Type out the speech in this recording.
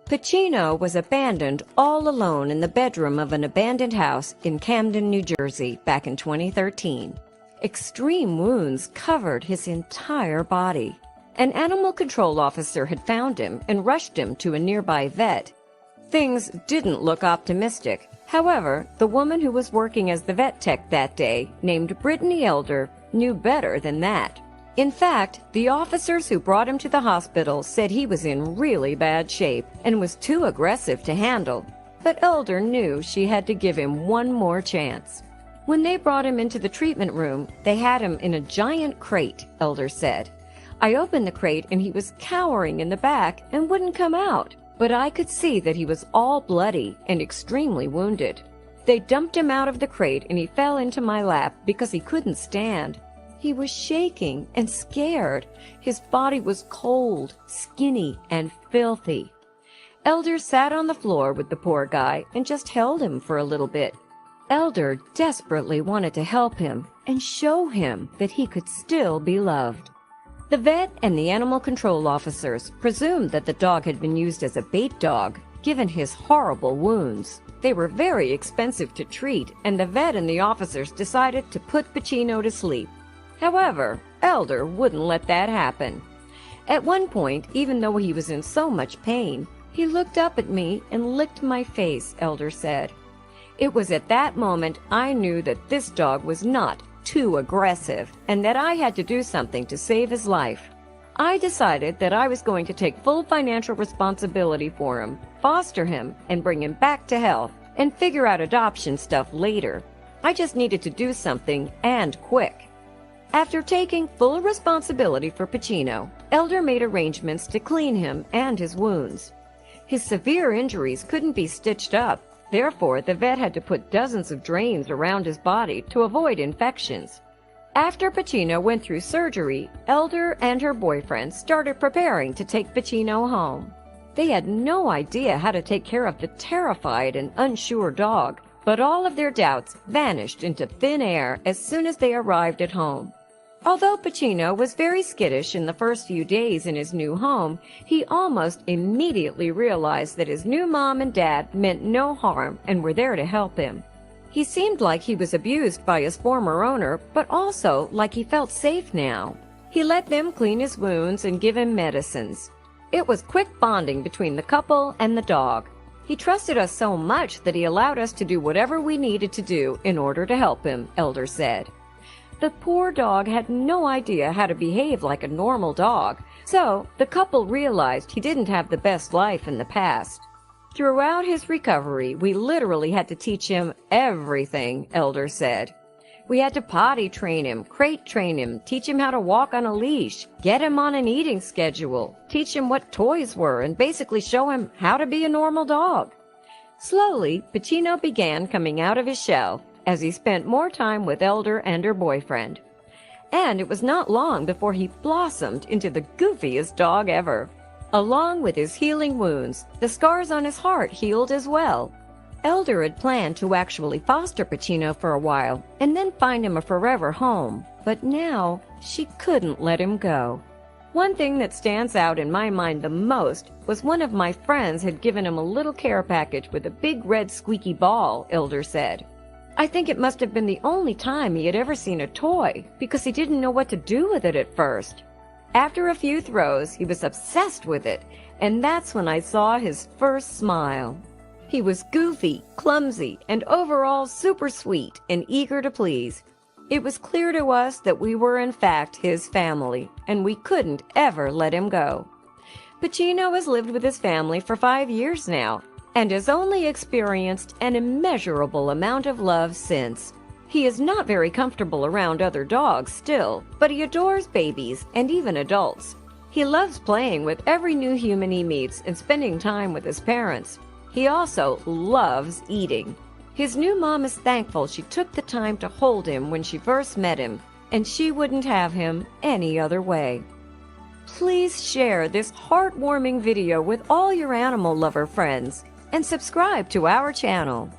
Pacino was abandoned all alone in the bedroom of an abandoned house in Camden, New Jersey, back in 2013. Extreme wounds covered his entire body. An animal control officer had found him and rushed him to a nearby vet. Things didn't look optimistic. However, the woman who was working as the vet tech that day, named Brittany Elder, knew better than that. In fact, the officers who brought him to the hospital said he was in really bad shape and was too aggressive to handle. But Elder knew she had to give him one more chance. When they brought him into the treatment room, they had him in a giant crate, Elder said. I opened the crate and he was cowering in the back and wouldn't come out, but I could see that he was all bloody and extremely wounded. They dumped him out of the crate and he fell into my lap because he couldn't stand. He was shaking and scared. His body was cold, skinny, and filthy. Elder sat on the floor with the poor guy and just held him for a little bit. Elder desperately wanted to help him and show him that he could still be loved. The vet and the animal control officers presumed that the dog had been used as a bait dog, given his horrible wounds. They were very expensive to treat, and the vet and the officers decided to put Pacino to sleep. However, Elder wouldn't let that happen. At one point, even though he was in so much pain, he looked up at me and licked my face, Elder said. It was at that moment I knew that this dog was not too aggressive and that I had to do something to save his life. I decided that I was going to take full financial responsibility for him, foster him, and bring him back to health, and figure out adoption stuff later. I just needed to do something, and quick. After taking full responsibility for Pacino, Elder made arrangements to clean him and his wounds. His severe injuries couldn't be stitched up. Therefore, the vet had to put dozens of drains around his body to avoid infections. After Pacino went through surgery, Elder and her boyfriend started preparing to take Pacino home. They had no idea how to take care of the terrified and unsure dog, but all of their doubts vanished into thin air as soon as they arrived at home. Although Pacino was very skittish in the first few days in his new home, he almost immediately realized that his new mom and dad meant no harm and were there to help him. He seemed like he was abused by his former owner, but also like he felt safe now. He let them clean his wounds and give him medicines. It was quick bonding between the couple and the dog. He trusted us so much that he allowed us to do whatever we needed to do in order to help him, Elder said. The poor dog had no idea how to behave like a normal dog, so the couple realized he didn't have the best life in the past. Throughout his recovery, we literally had to teach him everything, Elder said. We had to potty train him, crate train him, teach him how to walk on a leash, get him on an eating schedule, teach him what toys were, and basically show him how to be a normal dog. Slowly, Pacino began coming out of his shell as he spent more time with Elder and her boyfriend. And it was not long before he blossomed into the goofiest dog ever. Along with his healing wounds, the scars on his heart healed as well. Elder had planned to actually foster Pacino for a while and then find him a forever home, but now she couldn't let him go. One thing that stands out in my mind the most was one of my friends had given him a little care package with a big red squeaky ball, Elder said. I think it must have been the only time he had ever seen a toy, because he didn't know what to do with it at first. After a few throws, he was obsessed with it, and that's when I saw his first smile. He was goofy, clumsy, and overall super sweet and eager to please. It was clear to us that we were in fact his family, and we couldn't ever let him go. Pacino has lived with his family for 5 years now, and has only experienced an immeasurable amount of love since. He is not very comfortable around other dogs still, but he adores babies and even adults. He loves playing with every new human he meets and spending time with his parents. He also loves eating. His new mom is thankful she took the time to hold him when she first met him, and she wouldn't have him any other way. Please share this heartwarming video with all your animal lover friends and subscribe to our channel.